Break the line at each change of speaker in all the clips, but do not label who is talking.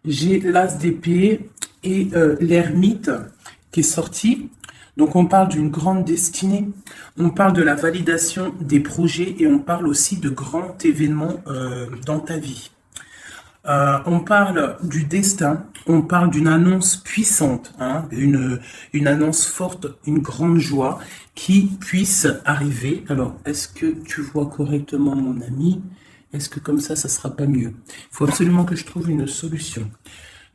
j'ai l'As d'épée et l'ermite qui est sorti. Donc on parle d'une grande destinée, on parle de la validation des projets et on parle aussi de grands événements dans ta vie. On parle du destin, on parle d'une annonce puissante, hein, une annonce forte, une grande joie qui puisse arriver. Alors, est-ce que tu vois correctement mon ami? Est-ce que comme ça sera pas mieux? Il faut absolument que je trouve une solution.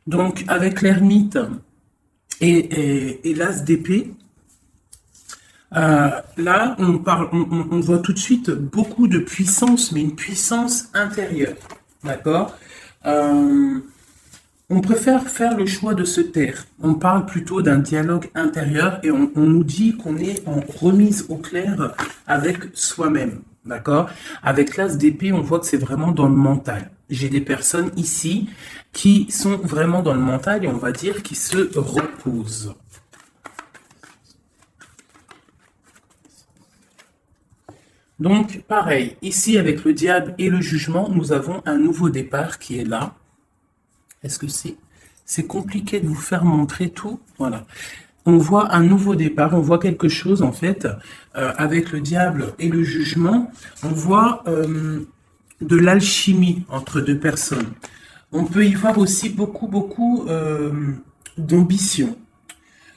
Donc, avec l'ermite et l'as d'épée, là, on voit tout de suite beaucoup de puissance, mais une puissance intérieure. D'accord? Euh, on préfère faire le choix de se taire. On parle plutôt d'un dialogue intérieur et on nous dit qu'on est en remise au clair avec soi-même. D'accord? Avec l'as d'épée, on voit que c'est vraiment dans le mental. J'ai des personnes ici qui sont vraiment dans le mental et on va dire qui se reposent. Donc, pareil, ici avec le diable et le jugement, nous avons un nouveau départ qui est là. Est-ce que c'est compliqué de vous faire montrer tout? Voilà. On voit un nouveau départ, on voit quelque chose en fait, avec le diable et le jugement, on voit de l'alchimie entre deux personnes. On peut y voir aussi beaucoup d'ambition.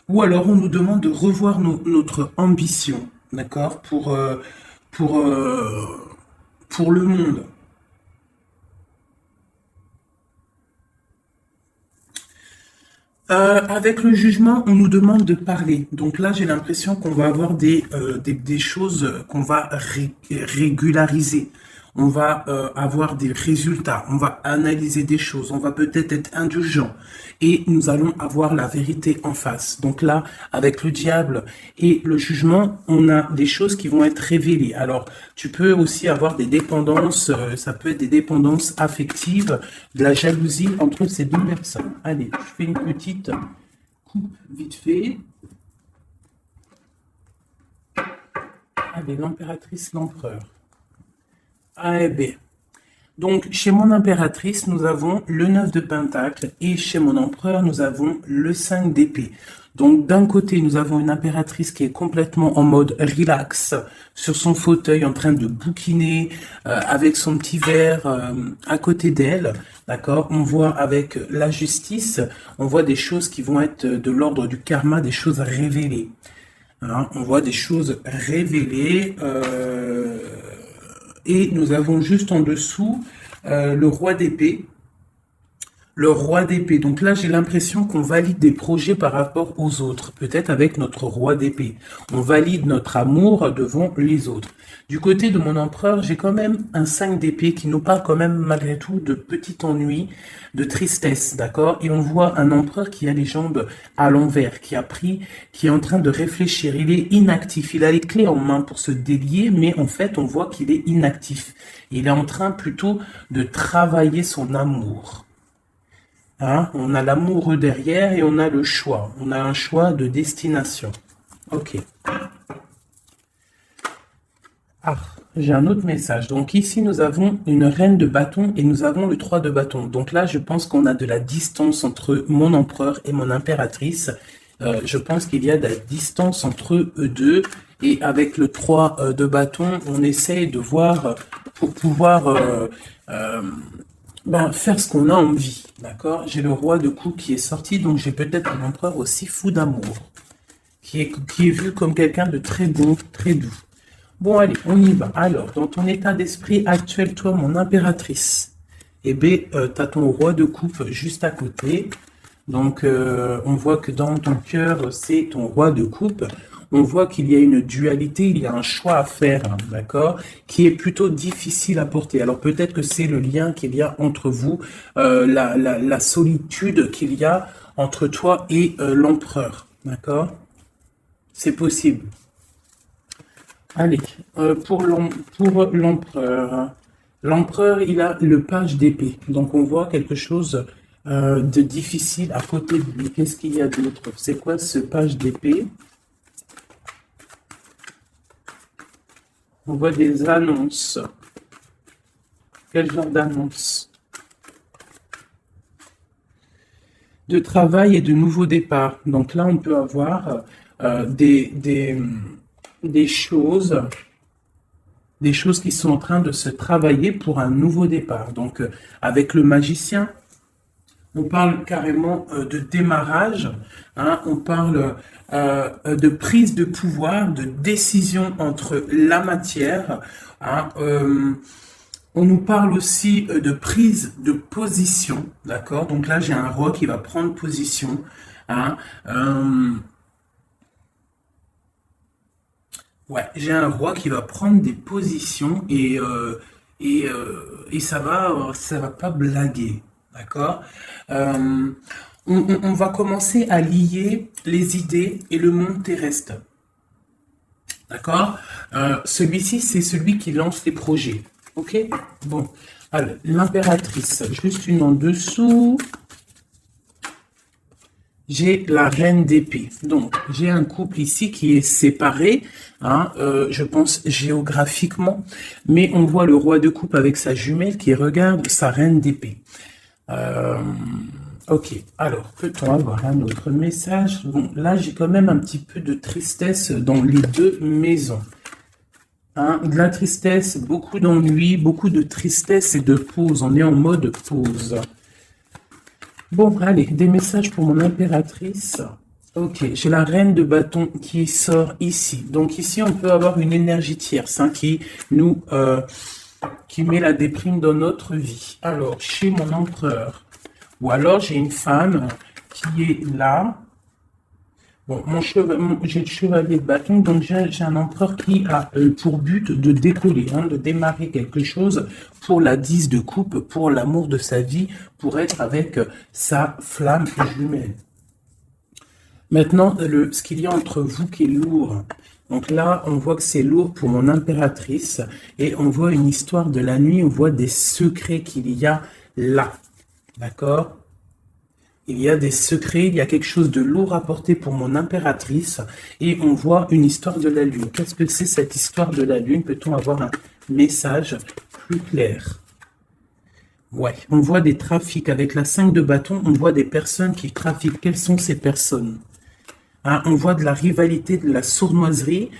Ou alors on nous demande de revoir notre ambition, d'accord, pour, euh, pour le monde. Avec le jugement, on nous demande de parler. Donc là, j'ai l'impression qu'on va avoir des choses qu'on va régulariser. On va avoir des résultats. On va analyser des choses. On va peut-être être indulgent. Et nous allons avoir la vérité en face. Donc là, avec le diable et le jugement, on a des choses qui vont être révélées. Alors, tu peux aussi avoir des dépendances. Ça peut être des dépendances affectives, de la jalousie entre ces deux personnes. Allez, je fais une petite coupe vite fait. Allez, l'impératrice, l'empereur. A et B. Donc, chez mon impératrice, nous avons le 9 de Pentacle et chez mon empereur, nous avons le 5 d'épée. Donc, d'un côté, nous avons une impératrice qui est complètement en mode relax, sur son fauteuil, en train de bouquiner, avec son petit verre à côté d'elle. D'accord? On voit avec la justice, on voit des choses qui vont être de l'ordre du karma, des choses révélées. Hein, on voit des choses révélées. Et nous avons juste en dessous le roi d'épée. Le roi d'épée. Donc là, j'ai l'impression qu'on valide des projets par rapport aux autres. Peut-être avec notre roi d'épée. On valide notre amour devant les autres. Du côté de mon empereur, j'ai quand même un 5 d'épée qui nous parle quand même malgré tout de petit ennui, de tristesse, d'accord? Et on voit un empereur qui a les jambes à l'envers, qui est en train de réfléchir. Il est inactif. Il a les clés en main pour se délier, mais en fait, on voit qu'il est inactif. Il est en train plutôt de travailler son amour. Hein, on a l'amoureux derrière et on a le choix. On a un choix de destination. Ok. Ah, j'ai un autre message. Donc ici, nous avons une reine de bâton et nous avons le 3 de bâton. Donc là, je pense qu'on a de la distance entre mon empereur et mon impératrice. Je pense qu'il y a de la distance entre eux deux. Et avec le 3 de bâton, on essaye de voir pour pouvoir faire ce qu'on a envie, d'accord? J'ai le roi de coups qui est sorti, donc j'ai peut-être un empereur aussi fou d'amour, qui est vu comme quelqu'un de très bon, très doux. Bon, allez, on y va. Alors, dans ton état d'esprit actuel, toi, mon impératrice, eh bien, tu as ton roi de coupe juste à côté. Donc, on voit que dans ton cœur, c'est ton roi de coupe. On voit qu'il y a une dualité, il y a un choix à faire, hein, d'accord, qui est plutôt difficile à porter. Alors peut-être que c'est le lien qu'il y a entre vous, la solitude qu'il y a entre toi et l'empereur, d'accord? C'est possible. Allez, pour l'empereur, l'empereur, il a le page d'épée. Donc on voit quelque chose de difficile à côté de lui. Qu'est-ce qu'il y a d'autre? C'est quoi ce page d'épée? On voit des annonces. Quel genre d'annonce? de travail et de nouveaux départs. Donc là, on peut avoir des choses qui sont en train de se travailler pour un nouveau départ. Donc, avec le magicien, on parle carrément de démarrage, hein, on parle de prise de pouvoir, de décision entre la matière, hein, on nous parle aussi de prise de position, d'accord? Donc là, j'ai un roi qui va prendre position, hein, ouais, j'ai un roi qui va prendre des positions et ça va pas blaguer, d'accord? Euh, on va commencer à lier les idées et le monde terrestre, d'accord? Celui-ci, c'est celui qui lance les projets, ok? Bon, alors, l'impératrice, juste une en dessous. J'ai la reine d'épée. Donc, j'ai un couple ici qui est séparé, hein, je pense géographiquement, mais on voit le roi de coupe avec sa jumelle qui regarde sa reine d'épée. Ok, alors, peut-on avoir un autre message? Bon, là, j'ai quand même un petit peu de tristesse dans les deux maisons. Hein, de la tristesse, beaucoup d'ennui, beaucoup de tristesse et de pause. On est en mode pause. Bon, allez, des messages pour mon impératrice. Ok, j'ai la reine de bâton qui sort ici. Donc ici, on peut avoir une énergie tierce, hein, qui met la déprime dans notre vie. Alors, chez mon empereur, ou alors j'ai une femme qui est là. Bon, j'ai le chevalier de bâton, donc j'ai un empereur qui a pour but de décoller, hein, de démarrer quelque chose pour la 10 de coupe, pour l'amour de sa vie, pour être avec sa flamme jumelle. Maintenant, ce qu'il y a entre vous qui est lourd. Donc là, on voit que c'est lourd pour mon impératrice et on voit une histoire de la nuit, on voit des secrets qu'il y a là. D'accord ? Il y a des secrets, il y a quelque chose de lourd à porter pour mon impératrice et on voit une histoire de la lune. Qu'est-ce que c'est cette histoire de la lune? Peut-on avoir un message plus clair? Ouais, on voit des trafics. Avec la 5 de bâton, on voit des personnes qui trafiquent. Quelles sont ces personnes? Hein, on voit de la rivalité, de la sournoiserie.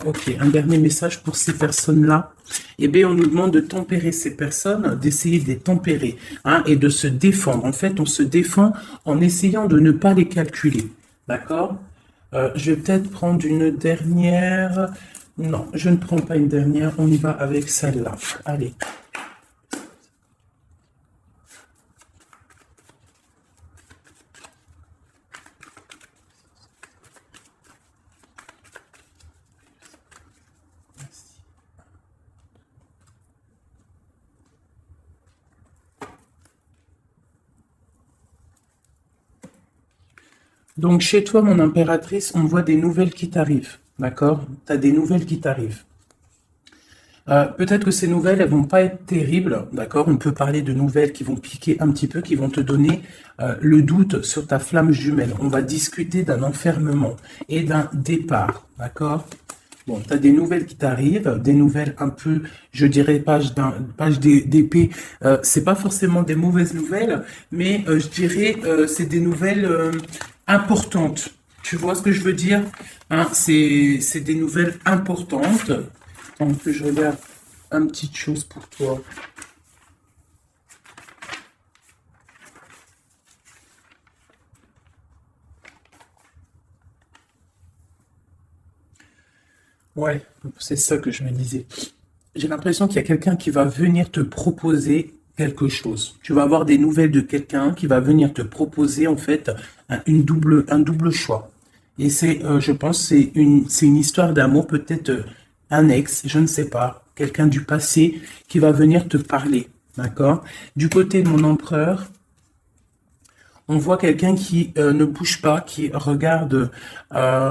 Ok, un dernier message pour ces personnes-là. Eh bien, on nous demande de tempérer ces personnes, d'essayer de les tempérer, hein, et de se défendre. En fait, on se défend en essayant de ne pas les calculer. D'accord? Je vais peut-être prendre une dernière. Non, je ne prends pas une dernière. On y va avec celle-là. Allez. Donc, chez toi, mon impératrice, on voit des nouvelles qui t'arrivent. D'accord? Tu as des nouvelles qui t'arrivent. Peut-être que ces nouvelles, elles vont pas être terribles, d'accord? On peut parler de nouvelles qui vont piquer un petit peu, qui vont te donner le doute sur ta flamme jumelle. On va discuter d'un enfermement et d'un départ, d'accord? Bon, tu as des nouvelles qui t'arrivent, des nouvelles un peu, je dirais, page d'épée. C'est pas forcément des mauvaises nouvelles, mais je dirais, c'est des nouvelles importantes. Tu vois ce que je veux dire? Hein, c'est des nouvelles importantes. Attends que je regarde une petite chose pour toi. Ouais, c'est ça que je me disais. J'ai l'impression qu'il y a quelqu'un qui va venir te proposer quelque chose. Tu vas avoir des nouvelles de quelqu'un qui va venir te proposer en fait un double choix. Et je pense, c'est une histoire d'amour, peut-être un ex, je ne sais pas, quelqu'un du passé qui va venir te parler, d'accord? Du côté de mon empereur, on voit quelqu'un qui ne bouge pas, qui regarde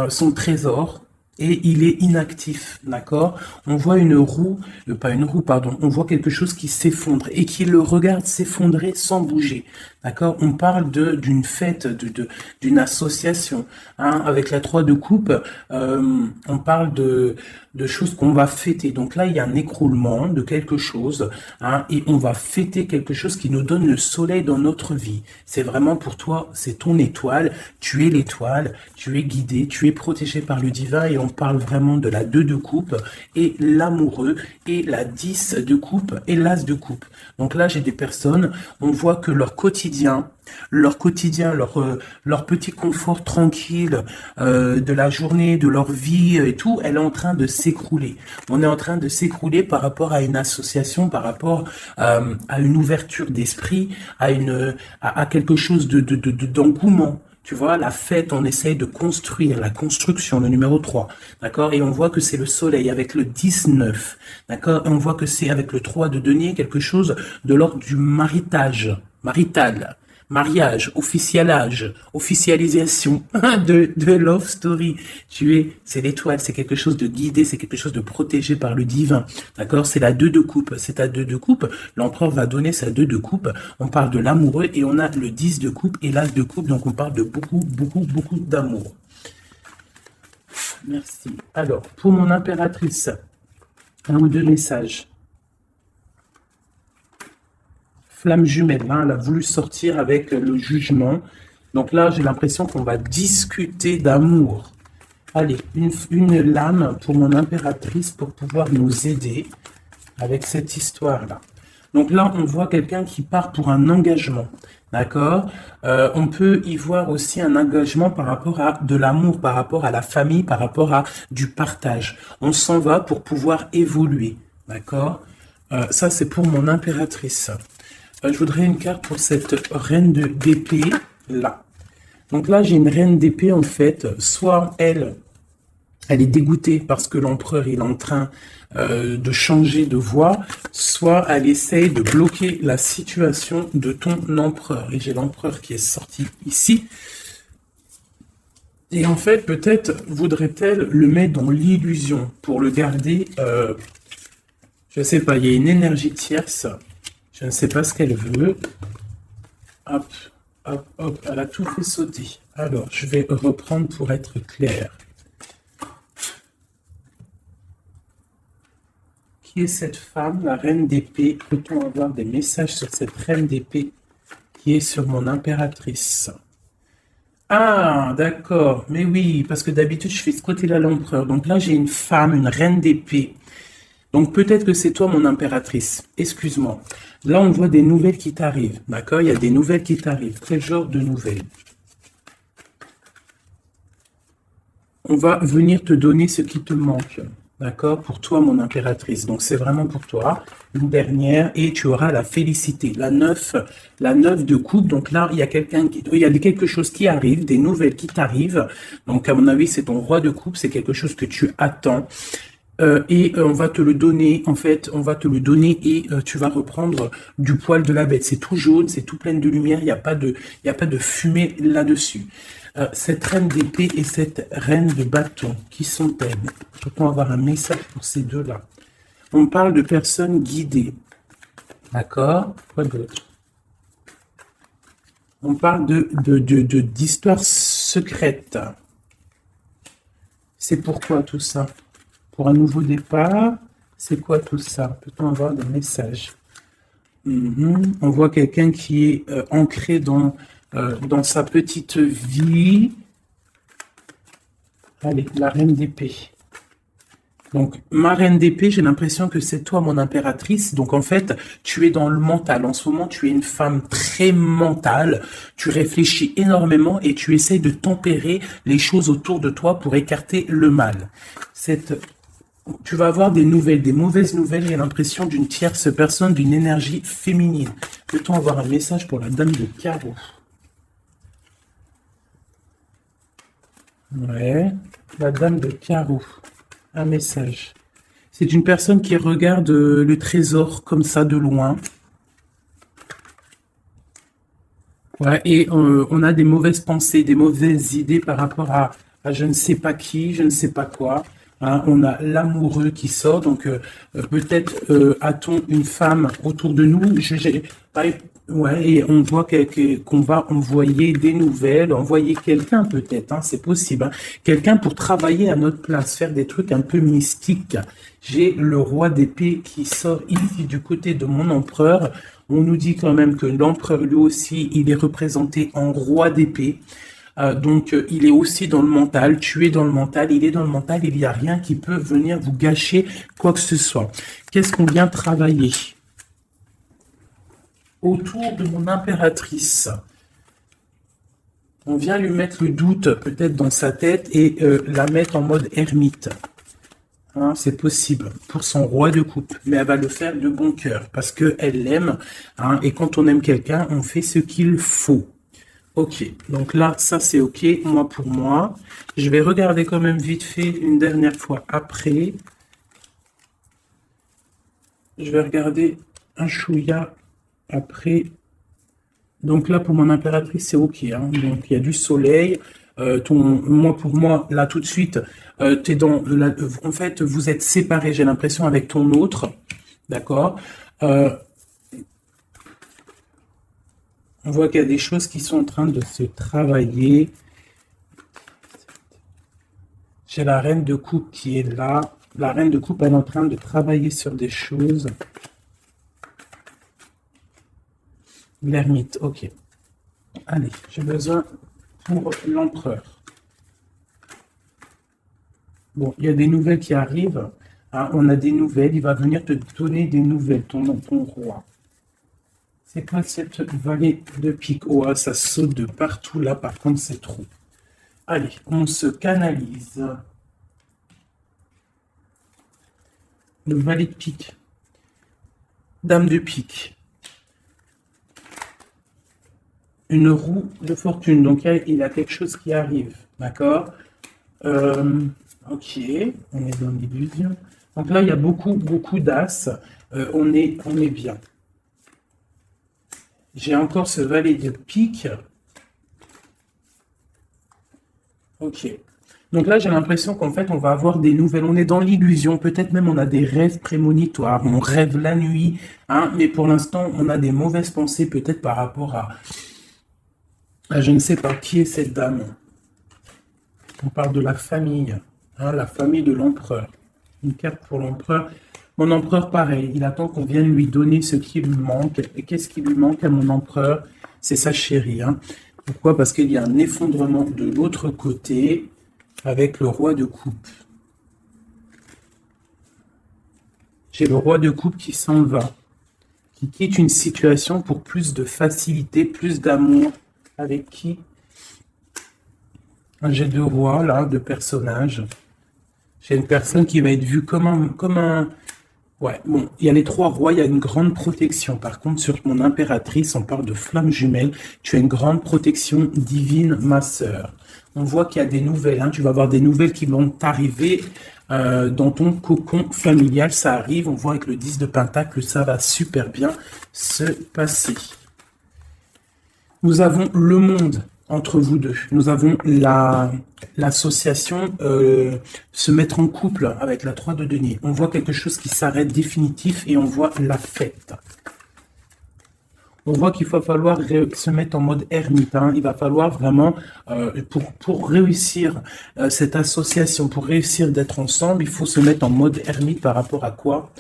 son trésor et il est inactif, d'accord? On voit une roue, pas une roue, pardon, on voit quelque chose qui s'effondre et qui le regarde s'effondrer sans bouger, d'accord? On parle d'une fête, d'une association, hein, avec la 3 de coupe, on parle de choses qu'on va fêter. Donc là, il y a un écroulement de quelque chose, hein, et on va fêter quelque chose qui nous donne le soleil dans notre vie. C'est vraiment pour toi, c'est ton étoile, tu es l'étoile, tu es guidé, tu es protégé par le divin, et on parle vraiment de la 2 de coupe et l'amoureux et la 10 de coupe et l'as de coupe. Donc là, j'ai des personnes, on voit que leur quotidien, leur petit confort tranquille de la journée, de leur vie et tout, elle est en train de s'écrouler. On est en train de s'écrouler par rapport à une association, par rapport à une ouverture d'esprit, à quelque chose d'engouement. Tu vois, la fête, on essaye de construire, la construction, le numéro 3, d'accord? Et on voit que c'est le soleil avec le 19, d'accord? On voit que c'est avec le 3 de denier quelque chose de l'ordre du marital, mariage, officialisation de love story. C'est l'étoile, c'est quelque chose de guidé, c'est quelque chose de protégé par le divin. D'accord? C'est la 2 de coupe. C'est ta 2 de coupe. L'empereur va donner sa 2 de coupe. On parle de l'amoureux et on a le 10 de coupe et l'as de coupe. Donc on parle de beaucoup d'amour. Merci. Alors, pour mon impératrice, un ou deux messages. Flamme jumelle, hein, elle a voulu sortir avec le jugement. Donc là, j'ai l'impression qu'on va discuter d'amour. Allez, une lame pour mon impératrice pour pouvoir nous aider avec cette histoire-là. Donc là, on voit quelqu'un qui part pour un engagement. D'accord? On peut y voir aussi un engagement par rapport à de l'amour, par rapport à la famille, par rapport à du partage. On s'en va pour pouvoir évoluer. D'accord? Ça, c'est pour mon impératrice. Je voudrais une carte pour cette reine d'épée là. Donc là, j'ai une reine d'épée en fait. Soit elle est dégoûtée parce que l'empereur est en train de changer de voie, soit elle essaye de bloquer la situation de ton empereur. Et j'ai l'empereur qui est sorti ici. Et en fait, peut-être voudrait-elle le mettre dans l'illusion pour le garder. Je ne sais pas, il y a une énergie tierce. Je ne sais pas ce qu'elle veut. Hop, hop, hop, elle a tout fait sauter. Alors, je vais reprendre pour être clair. Qui est cette femme, la reine d'épée? Peut-on avoir des messages sur cette reine d'épée qui est sur mon impératrice? Ah, d'accord. Mais oui, parce que d'habitude, je fais ce côté-là l'empereur. Donc là, j'ai une femme, une reine d'épée. Donc peut-être que c'est toi mon impératrice, excuse-moi. Là on voit des nouvelles qui t'arrivent, d'accord? Il y a des nouvelles qui t'arrivent. Quel genre de nouvelles? On va venir te donner ce qui te manque, d'accord? Pour toi mon impératrice. Donc c'est vraiment pour toi. Une dernière et tu auras la félicité. La 9 de coupe. Donc là il y a quelque chose qui arrive, des nouvelles qui t'arrivent. Donc à mon avis c'est ton roi de coupe, c'est quelque chose que tu attends. On va te le donner, en fait, on va te le donner et tu vas reprendre du poil de la bête. C'est tout jaune, c'est tout plein de lumière, il n'y a pas de fumée là-dessus. Cette reine d'épée et cette reine de bâton, qui sont-elles? Peut-on avoir un message pour ces deux-là? On parle de personnes guidées. D'accord? Quoi d'autre? On parle d'histoires secrètes. C'est pourquoi tout ça? Pour un nouveau départ, c'est quoi tout ça? Peut-on avoir des messages? On voit quelqu'un qui est ancré dans sa petite vie. Allez, la reine d'épée. Donc, ma reine d'épée, j'ai l'impression que c'est toi, mon impératrice. Donc, en fait, tu es dans le mental. En ce moment, tu es une femme très mentale. Tu réfléchis énormément et tu essayes de tempérer les choses autour de toi pour écarter le mal. Tu vas avoir des nouvelles, des mauvaises nouvelles. J'ai l'impression d'une tierce personne, d'une énergie féminine. Peut-on avoir un message pour la dame de carreau? Ouais, la dame de carreau. Un message. C'est une personne qui regarde le trésor comme ça de loin. Ouais, et on a des mauvaises pensées, des mauvaises idées par rapport à je ne sais pas qui, je ne sais pas quoi. Hein. On a l'amoureux qui sort, donc peut-être a-t-on une femme autour de nous. Ouais, et on voit qu'on va envoyer des nouvelles, envoyer quelqu'un peut-être, hein, c'est possible. Hein. Quelqu'un pour travailler à notre place, faire des trucs un peu mystiques. J'ai le roi d'épée qui sort ici du côté de mon empereur. On nous dit quand même que l'empereur, lui aussi, il est représenté en roi d'épée. Donc, il est aussi dans le mental, tu es dans le mental, il est dans le mental, il n'y a rien qui peut venir vous gâcher quoi que ce soit. Qu'est-ce qu'on vient travailler? Autour de mon impératrice. On vient lui mettre le doute peut-être dans sa tête et la mettre en mode ermite. Hein, c'est possible pour son roi de coupe, mais elle va le faire de bon cœur parce qu'elle l'aime. Hein, et quand on aime quelqu'un, on fait ce qu'il faut. Ok, donc là, ça c'est ok, moi pour moi. Je vais regarder quand même vite fait une dernière fois après. Je vais regarder un chouïa après. Donc là, pour mon impératrice, c'est ok. Hein. Donc il y a du soleil. Moi pour moi, là tout de suite, t'es dans en fait, vous êtes séparés, j'ai l'impression, avec ton autre. D'accord. On voit qu'il y a des choses qui sont en train de se travailler. J'ai la reine de coupe qui est là. La reine de coupe, elle est en train de travailler sur des choses. L'ermite, ok. Allez, j'ai besoin pour l'empereur. Bon, il y a des nouvelles qui arrivent. Hein, on a des nouvelles. Il va venir te donner des nouvelles, ton roi. C'est quoi cette vallée de pique? Oh, ça saute de partout là. Par contre, c'est trop. Allez, on se canalise. Le valet de pique. Dame de pique. Une roue de fortune. Donc, il y a quelque chose qui arrive. D'accord. Ok, on est dans l'illusion. Donc là, il y a beaucoup d'as. On est bien. J'ai encore ce valet de pique. Ok. Donc là, j'ai l'impression qu'en fait, on va avoir des nouvelles. On est dans l'illusion. Peut-être même on a des rêves prémonitoires. On rêve la nuit. Hein, mais pour l'instant, on a des mauvaises pensées peut-être par rapport à je ne sais pas qui est cette dame. On parle de la famille. Hein, la famille de l'empereur. Une carte pour l'empereur. Mon empereur, pareil. Il attend qu'on vienne lui donner ce qui lui manque. Et qu'est-ce qui lui manque à mon empereur? C'est sa chérie. Hein. Pourquoi? Parce qu'il y a un effondrement de l'autre côté avec le roi de coupe. J'ai le roi de coupe qui s'en va, qui quitte une situation pour plus de facilité, plus d'amour. Avec qui? J'ai deux rois, là, deux personnages. J'ai une personne qui va être vue comme un... Ouais, bon, il y a les trois rois, il y a une grande protection. Par contre, sur mon impératrice, on parle de flamme jumelle. Tu as une grande protection divine, ma sœur. On voit qu'il y a des nouvelles. Hein. Tu vas avoir des nouvelles qui vont t'arriver dans ton cocon familial. Ça arrive. On voit avec le 10 de Pentacle, ça va super bien se passer. Nous avons le monde entre vous deux. Nous avons l'association se mettre en couple avec la 3 de denier. On voit quelque chose qui s'arrête définitif et on voit la fête. On voit qu'il va falloir se mettre en mode ermite. Hein. Il va falloir vraiment, pour réussir cette association, pour réussir d'être ensemble, il faut se mettre en mode ermite par rapport à quoi?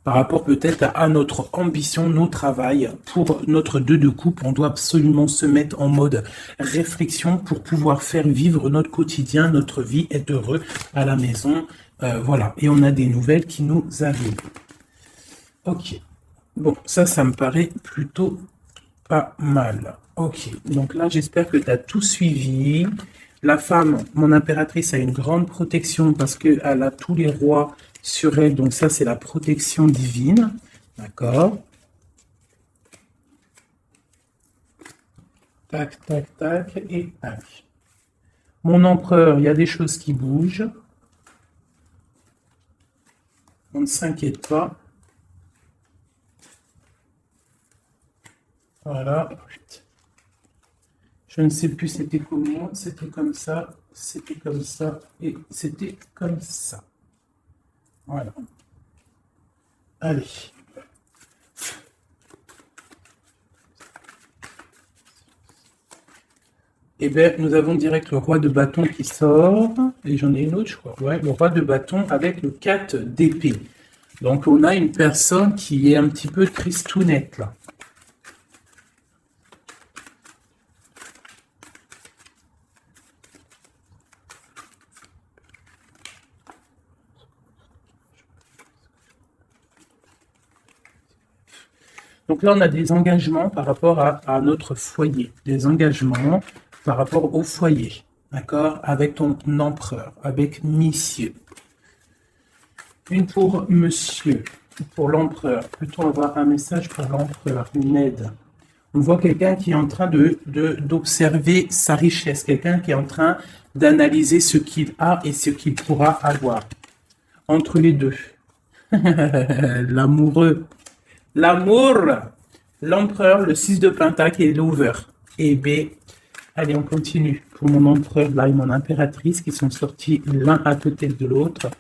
Par rapport peut-être à notre ambition, nos travail. Pour notre 2 de coupe, on doit absolument se mettre en mode réflexion pour pouvoir faire vivre notre quotidien, notre vie, être heureux à la maison. Voilà, et on a des nouvelles qui nous arrivent. Ok, bon, ça me paraît plutôt pas mal. Ok, donc là, j'espère que tu as tout suivi. La femme, mon impératrice, a une grande protection parce qu'elle a tous les rois sur elle. Donc ça, c'est la protection divine. D'accord. Tac, tac, tac, et tac. Mon empereur, il y a des choses qui bougent. On ne s'inquiète pas. Voilà. Je ne sais plus c'était comment, c'était comme ça, et c'était comme ça. Voilà. Allez. Eh bien, nous avons direct le roi de bâton qui sort, et j'en ai une autre, je crois. Ouais, le roi de bâton avec le 4 d'épée. Donc, on a une personne qui est un petit peu tristounette, là. Donc là, on a des engagements par rapport à notre foyer, des engagements par rapport au foyer, d'accord, avec ton empereur, avec monsieur. Une pour monsieur, pour l'empereur. Peut-on avoir un message pour l'empereur, une aide? On voit quelqu'un qui est en train d'observer sa richesse, quelqu'un qui est en train d'analyser ce qu'il a et ce qu'il pourra avoir. Entre les deux. L'amoureux. L'amour, l'empereur, le 6 de pentacle et l'over. Et B, allez, on continue. Pour mon empereur, là, et mon impératrice qui sont sortis l'un à côté de l'autre.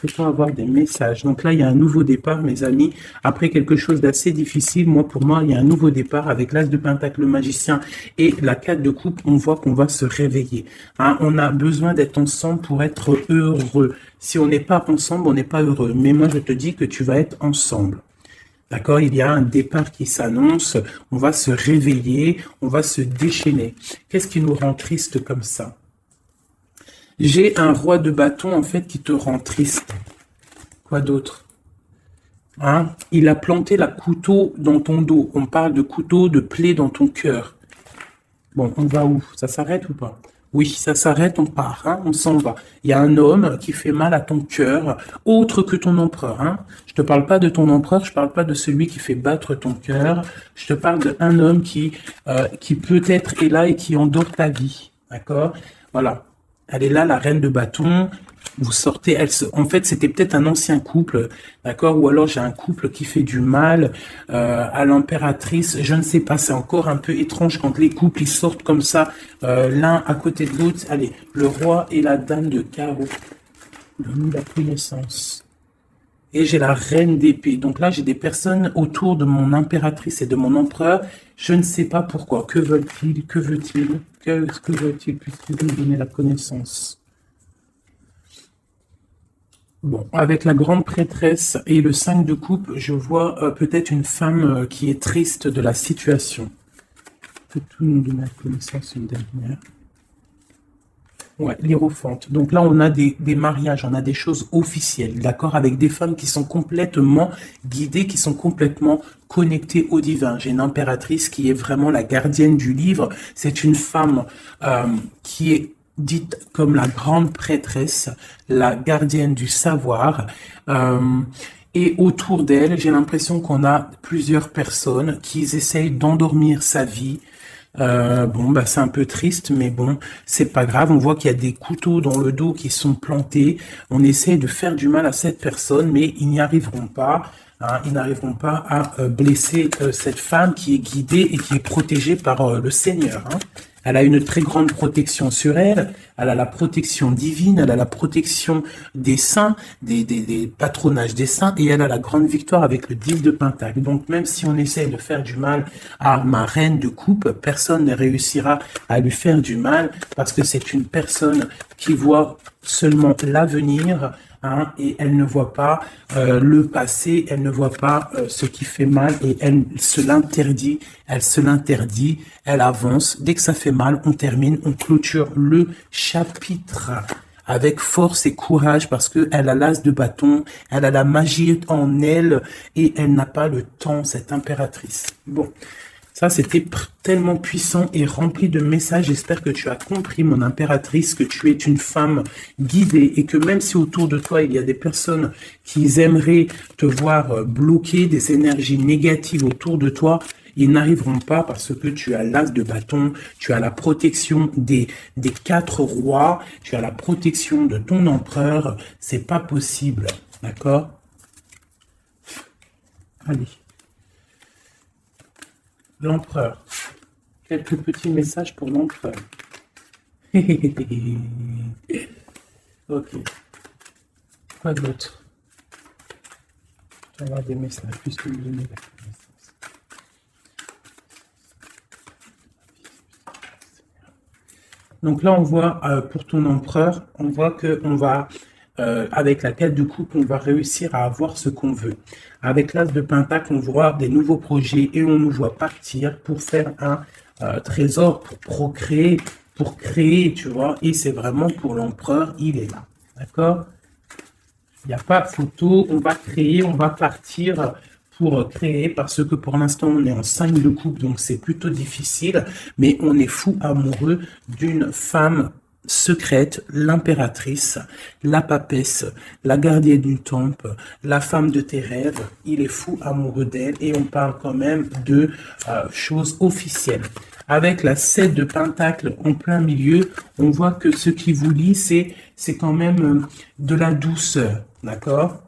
Peut-on avoir des messages? Donc là, il y a un nouveau départ, mes amis. Après quelque chose d'assez difficile, pour moi, il y a un nouveau départ avec l'as de pentacle, le magicien et la 4 de coupe. On voit qu'on va se réveiller. Hein, on a besoin d'être ensemble pour être heureux. Si on n'est pas ensemble, on n'est pas heureux. Mais moi, je te dis que tu vas être ensemble. D'accord, il y a un départ qui s'annonce, on va se réveiller, on va se déchaîner. Qu'est-ce qui nous rend triste comme ça? J'ai un roi de bâton, en fait, qui te rend triste. Quoi d'autre? Hein? Il a planté la couteau dans ton dos. On parle de couteau, de plaie dans ton cœur. Bon, on va où? Ça s'arrête ou pas? Oui, ça s'arrête, on part, hein, on s'en va. Il y a un homme qui fait mal à ton cœur, autre que ton empereur. Hein. Je te parle pas de ton empereur, je parle pas de celui qui fait battre ton cœur. Je te parle d'un homme qui peut-être est là et qui endort ta vie. D'accord? Voilà. Elle est là, la reine de bâton. Vous sortez, en fait, c'était peut-être un ancien couple, d'accord? Ou alors j'ai un couple qui fait du mal à l'impératrice. Je ne sais pas, c'est encore un peu étrange quand les couples ils sortent comme ça, l'un à côté de l'autre. Allez, le roi et la dame de carreau. Donne-nous la connaissance. Et j'ai la reine d'épée. Donc là, j'ai des personnes autour de mon impératrice et de mon empereur. Je ne sais pas pourquoi. Que veulent-ils? Que veut-il? Que veulent-ils? Puisqu'ils nous donner la connaissance. Bon, avec la grande prêtresse et le 5 de coupe, je vois peut-être une femme qui est triste de la situation. Peut-on nous donner la connaissance une dernière? Ouais, l'hiérophante. Donc là, on a des mariages, on a des choses officielles, d'accord, avec des femmes qui sont complètement guidées, qui sont complètement connectées au divin. J'ai une impératrice qui est vraiment la gardienne du livre. C'est une femme qui est dite comme la grande prêtresse, la gardienne du savoir. Et autour d'elle, j'ai l'impression qu'on a plusieurs personnes qui essayent d'endormir sa vie. C'est un peu triste, mais bon, c'est pas grave. On voit qu'il y a des couteaux dans le dos qui sont plantés. On essaie de faire du mal à cette personne, mais ils n'y arriveront pas. Hein, ils n'arriveront pas à blesser cette femme qui est guidée et qui est protégée par le Seigneur. Hein. Elle a une très grande protection sur elle. Elle a la protection divine, elle a la protection des saints, des patronages des saints, et elle a la grande victoire avec le 10 de pentacle. Donc même si on essaie de faire du mal à ma reine de coupe, personne ne réussira à lui faire du mal, parce que c'est une personne qui voit seulement l'avenir, hein, et elle ne voit pas le passé, elle ne voit pas ce qui fait mal, et elle se l'interdit, elle avance. Dès que ça fait mal, on termine, on clôture le chapitre avec force et courage, parce que elle a l'as de bâton, elle a la magie en elle, et elle n'a pas le temps, cette impératrice. Bon. Ça, c'était tellement puissant et rempli de messages. J'espère que tu as compris, mon impératrice, que tu es une femme guidée et que même si autour de toi, il y a des personnes qui aimeraient te voir bloquer, des énergies négatives autour de toi, ils n'arriveront pas parce que tu as l'as de bâton, tu as la protection des 4 rois, tu as la protection de ton empereur. C'est pas possible, d'accord? Allez. L'empereur. quelques petits messages pour l'empereur. Ok. Quoi d'autre? Je vais avoir des messages puisque vous donnez la connaissance. Donc là, on voit pour ton empereur, on voit que on va avec la quête de coupe, on va réussir à avoir ce qu'on veut. Avec l'as de pentacle, on voit des nouveaux projets et on nous voit partir pour faire un trésor, pour procréer, pour créer, tu vois. Et c'est vraiment pour l'empereur, il est là. D'accord? Il n'y a pas photo, on va créer, on va partir pour créer parce que pour l'instant on est en 5 de coupe, donc c'est plutôt difficile, mais on est fou amoureux d'une femme secrète, l'impératrice, la papesse, la gardienne du temple, la femme de tes rêves. Il est fou amoureux d'elle et on parle quand même de choses officielles. Avec la 7 de pentacle en plein milieu, on voit que ce qui vous lie, c'est quand même de la douceur, d'accord?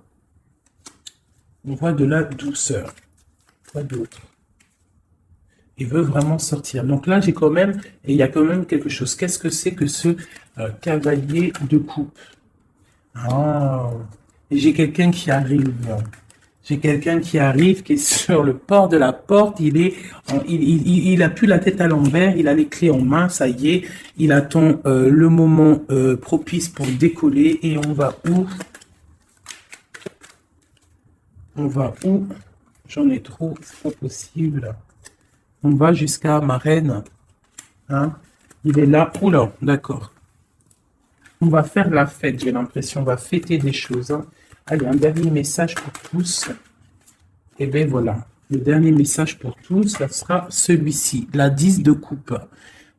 On voit de la douceur. Quoi d'autre? Il veut vraiment sortir. Donc là, j'ai quand même, et il y a quand même quelque chose. Qu'est-ce que c'est que ce cavalier de coupe? Ah, et j'ai quelqu'un qui arrive. J'ai quelqu'un qui arrive, qui est sur le port de la porte. Il a plus la tête à l'envers. Il a les clés en main. Ça y est. Il attend le moment propice pour décoller. Et on va où? On va où? J'en ai trop. C'est pas possible. On va jusqu'à ma reine. Hein? Il est là. Oula, d'accord. On va faire la fête, j'ai l'impression. On va fêter des choses. Hein. Allez, un dernier message pour tous. Et bien voilà. Le dernier message pour tous, ça sera celui-ci. La 10 de coupe.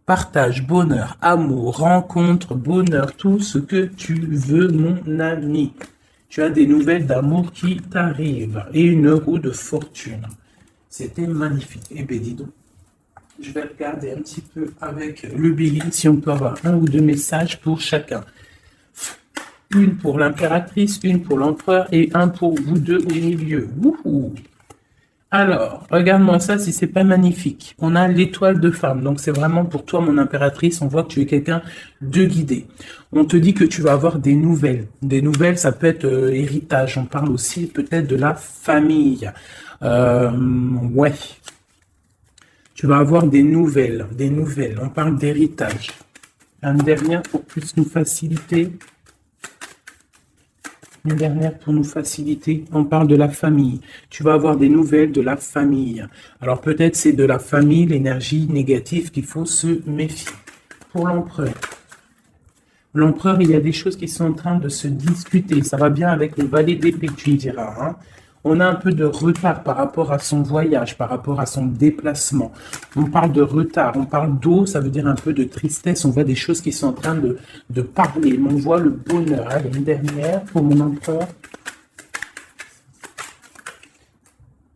Partage, bonheur, amour, rencontre, bonheur, tout ce que tu veux, mon ami. Tu as des nouvelles d'amour qui t'arrivent. Et une roue de fortune. C'était magnifique. Eh bien, dis donc. Je vais regarder un petit peu avec le Billy si on peut avoir un ou deux messages pour chacun. Une pour l'impératrice, une pour l'empereur et un pour vous deux au milieu. Wouhou! Alors, regarde-moi ça si c'est pas magnifique. On a l'étoile de femme, donc c'est vraiment pour toi mon impératrice. On voit que tu es quelqu'un de guidé. On te dit que tu vas avoir des nouvelles. Des nouvelles, ça peut être héritage. On parle aussi peut-être de la famille. Ouais. Tu vas avoir des nouvelles, des nouvelles. On parle d'héritage. Un dernier pour plus nous faciliter. Une dernière pour nous faciliter. On parle de la famille. Tu vas avoir des nouvelles de la famille. Alors peut-être c'est de la famille, l'énergie négative qu'il faut se méfier. Pour l'empereur. L'empereur, il y a des choses qui sont en train de se discuter. Ça va bien avec le valet d'épée, tu me diras. Hein. On a un peu de retard par rapport à son voyage, par rapport à son déplacement. On parle de retard, on parle d'eau, ça veut dire un peu de tristesse. On voit des choses qui sont en train de parler. On voit le bonheur. Allez, une dernière pour mon empereur.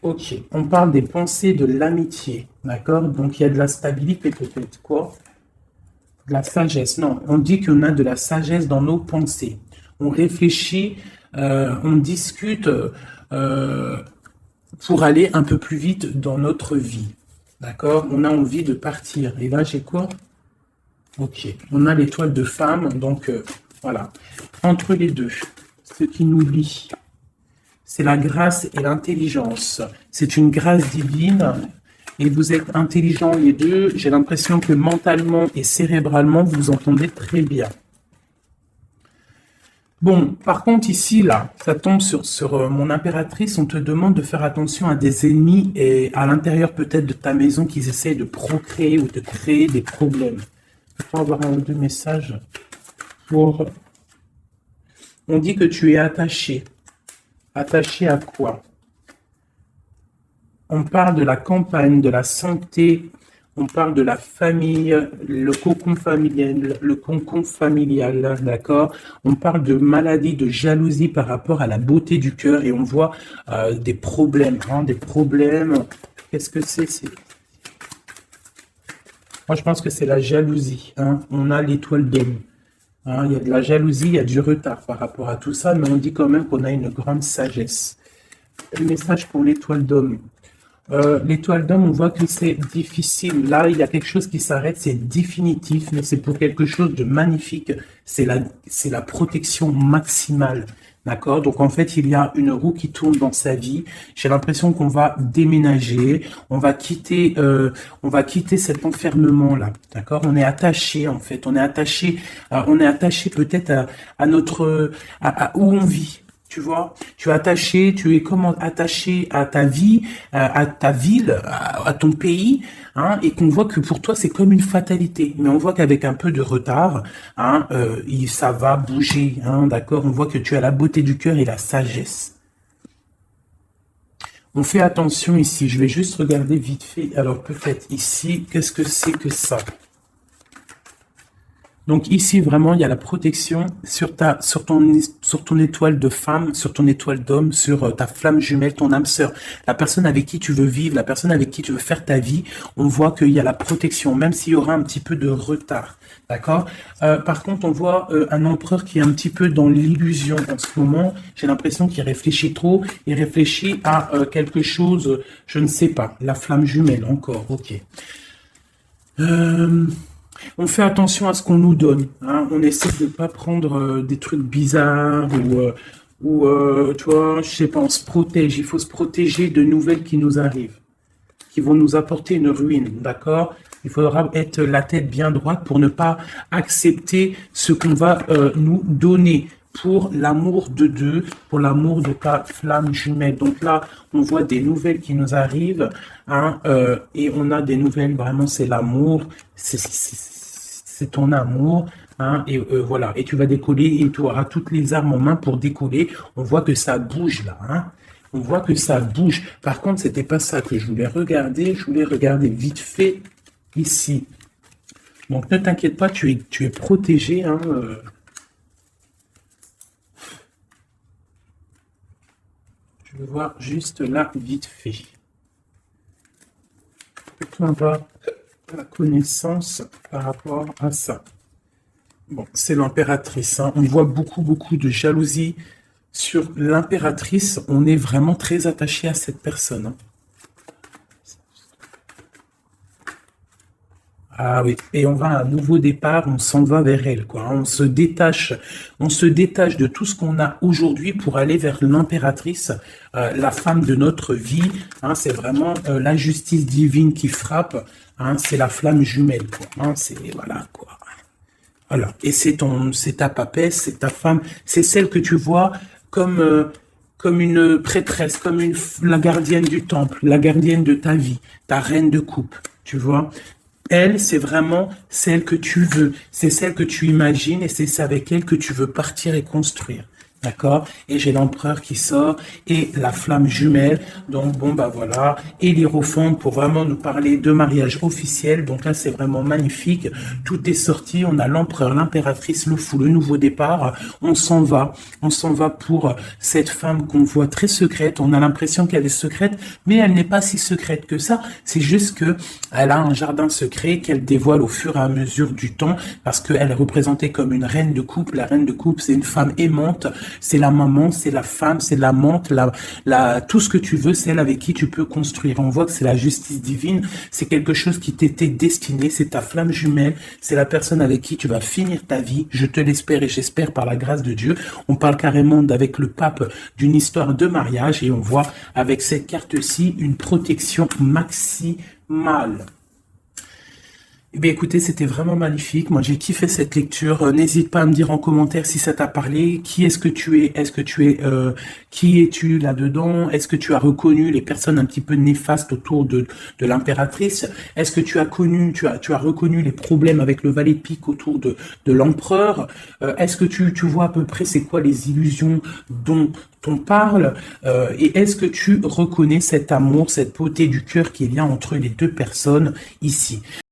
Ok, on parle des pensées de l'amitié, d'accord? Donc il y a de la stabilité peut-être, quoi? De la sagesse. Non, on dit qu'on a de la sagesse dans nos pensées. On réfléchit, on discute pour aller un peu plus vite dans notre vie. D'accord? On a envie de partir. Et là, j'ai quoi? Ok. On a l'étoile de femme. Donc, voilà. Entre les deux, ce qui nous lie, c'est la grâce et l'intelligence. C'est une grâce divine. Et vous êtes intelligents les deux. J'ai l'impression que mentalement et cérébralement, vous vous entendez très bien. Bon, par contre, ici, là, ça tombe sur mon impératrice. On te demande de faire attention à des ennemis et à l'intérieur peut-être de ta maison qui essayent de procréer ou de créer des problèmes. Il faut avoir un ou deux messages pour... On dit que tu es attaché. Attaché à quoi? On parle de la campagne, de la santé, on parle de la famille, le cocon familial, d'accord? On parle de maladie, de jalousie par rapport à la beauté du cœur et on voit des problèmes, hein, des problèmes. Qu'est-ce que c'est? Moi, je pense que c'est la jalousie. Hein. On a l'étoile d'homme. Hein. Il y a de la jalousie, il y a du retard par rapport à tout ça, mais on dit quand même qu'on a une grande sagesse. Un message pour l'étoile d'homme. L'étoile d'homme, on voit que c'est difficile. Là, il y a quelque chose qui s'arrête, c'est définitif, mais c'est pour quelque chose de magnifique. C'est la protection maximale. D'accord? Donc, en fait, il y a une roue qui tourne dans sa vie. J'ai l'impression qu'on va déménager. On va quitter cet enfermement-là. D'accord? On est attaché, en fait. On est attaché peut-être à notre, où on vit. Tu vois, tu es attaché, tu es comment attaché à ta vie, à ta ville, à ton pays, hein, et qu'on voit que pour toi c'est comme une fatalité. Mais on voit qu'avec un peu de retard, hein, ça va bouger, hein, d'accord. On voit que tu as la beauté du cœur et la sagesse. On fait attention ici. Je vais juste regarder vite fait. Alors peut-être ici, qu'est-ce que c'est que ça? Donc ici, vraiment, il y a la protection sur ton étoile de femme, sur ton étoile d'homme, sur ta flamme jumelle, ton âme sœur, la personne avec qui tu veux vivre, la personne avec qui tu veux faire ta vie. On voit qu'il y a la protection, même s'il y aura un petit peu de retard. D'accord? Par contre, on voit un empereur qui est un petit peu dans l'illusion en ce moment. J'ai l'impression qu'il réfléchit trop. Il réfléchit à quelque chose, je ne sais pas. La flamme jumelle, encore, ok. On fait attention à ce qu'on nous donne. Hein. On essaie de ne pas prendre des trucs bizarres ou tu vois, je sais pas, on se protège. Il faut se protéger de nouvelles qui nous arrivent, qui vont nous apporter une ruine, d'accord? Il faudra être la tête bien droite pour ne pas accepter ce qu'on va nous donner pour l'amour de Dieu, pour l'amour de ta flamme jumelle. Donc là, on voit des nouvelles qui nous arrivent, hein, et on a des nouvelles, vraiment, c'est l'amour, c'est ton amour, hein, et voilà. Et tu vas décoller, et tu auras toutes les armes en main pour décoller. On voit que ça bouge là, hein. On voit que ça bouge. Par contre, c'était pas ça que je voulais regarder. Je voulais regarder vite fait ici. Donc, ne t'inquiète pas, tu es protégé, hein, Je vais voir juste là, vite fait. Pour avoir la connaissance par rapport à ça. Bon, c'est l'impératrice. Hein. On voit beaucoup de jalousie sur l'impératrice. On est vraiment très attaché à cette personne. Hein. Ah oui, et on va à un nouveau départ, on s'en va vers elle, quoi. On se détache de tout ce qu'on a aujourd'hui pour aller vers l'impératrice, la femme de notre vie. Hein, c'est vraiment la justice divine qui frappe. Hein, c'est la flamme jumelle, quoi. Hein, c'est voilà, quoi. Voilà. Et c'est ta papesse, c'est ta femme, c'est celle que tu vois comme une prêtresse, comme la gardienne du temple, la gardienne de ta vie, ta reine de coupe, tu vois. Elle, c'est vraiment celle que tu veux, c'est celle que tu imagines et c'est avec elle que tu veux partir et construire. D'accord? Et j'ai l'empereur qui sort et la flamme jumelle. Donc, bon, bah voilà. Et l'hiérophante pour vraiment nous parler de mariage officiel. Donc là, c'est vraiment magnifique. Tout est sorti. On a l'empereur, l'impératrice, le fou, le nouveau départ. On s'en va. On s'en va pour cette femme qu'on voit très secrète. On a l'impression qu'elle est secrète, mais elle n'est pas si secrète que ça. C'est juste que elle a un jardin secret qu'elle dévoile au fur et à mesure du temps parce qu'elle est représentée comme une reine de coupe. La reine de coupe, c'est une femme aimante. C'est la maman, c'est la femme, c'est l'amante, tout ce que tu veux, c'est elle avec qui tu peux construire. On voit que c'est la justice divine, c'est quelque chose qui t'était destiné, c'est ta flamme jumelle, c'est la personne avec qui tu vas finir ta vie, je te l'espère et j'espère par la grâce de Dieu. On parle carrément avec le pape d'une histoire de mariage et on voit avec cette carte-ci une protection maximale. Eh bien, écoutez, c'était vraiment magnifique. Moi, j'ai kiffé cette lecture. N'hésite pas à me dire en commentaire si ça t'a parlé. Qui est-ce que tu es? Qui es-tu là-dedans? Est-ce que tu as reconnu les personnes un petit peu néfastes autour de l'impératrice? Est-ce que tu as reconnu les problèmes avec le valet de pique autour de l'empereur? Est-ce que tu vois à peu près c'est quoi les illusions dont on parle? Et est-ce que tu reconnais cet amour, cette beauté du cœur qu'il y a entre les deux personnes ici?